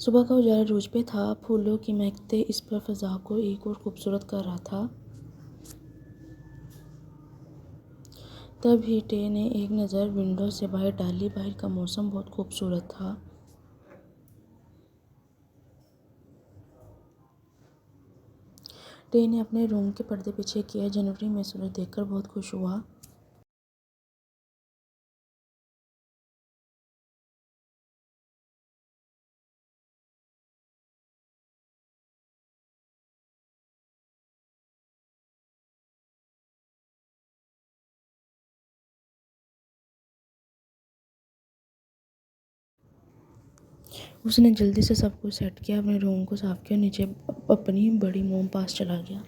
सुबह का उजाला रूज पे था, फूलों की महकते इस पर फ़ज़ा को एक और खूबसूरत कर रहा था। तभी टे ने एक नज़र विंडो से बाहर डाली। बाहर का मौसम बहुत खूबसूरत था। टे ने अपने रूम के पर्दे पीछे किया। जनवरी में सूरज देखकर बहुत खुश हुआ। उसने जल्दी से सब कुछ सेट किया, अपने रूम को साफ किया, नीचे अपनी बड़ी मोम पास चला गया।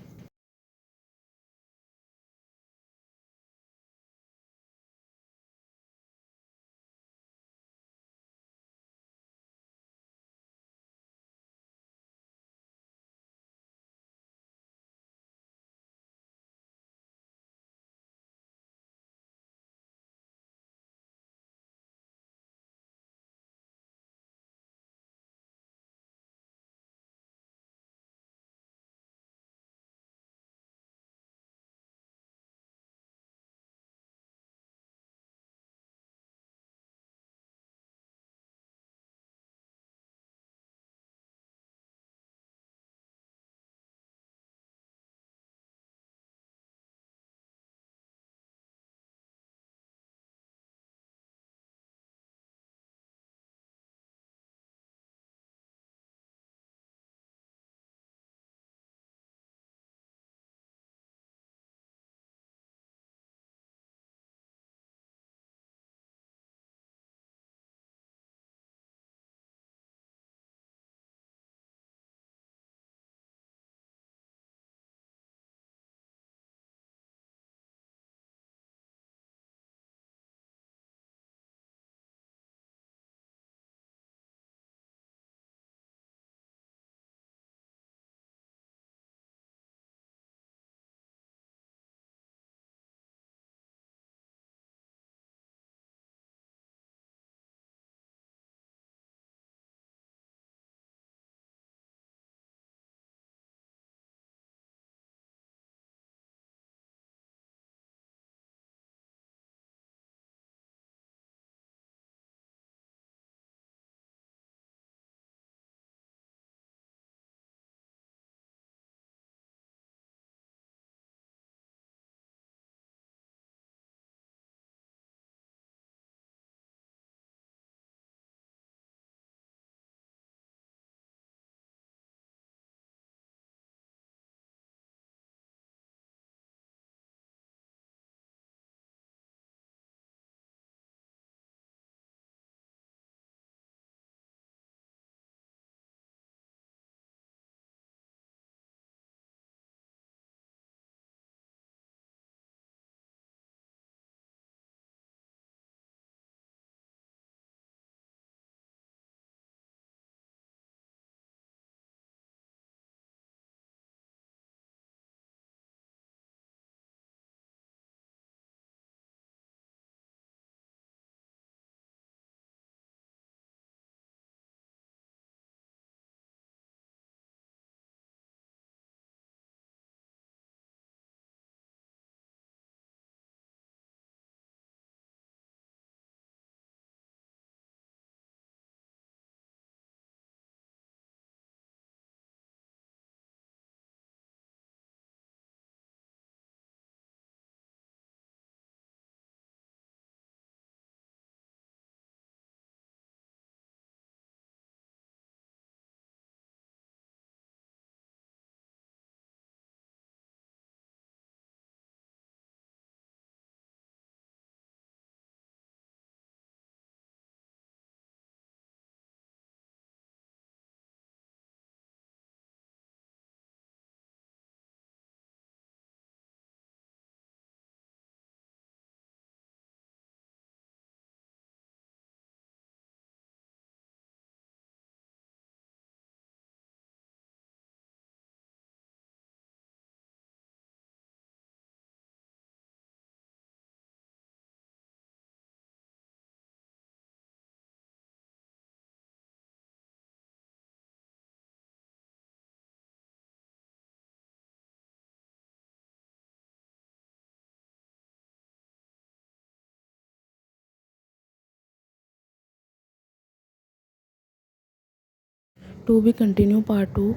To be continue part 2।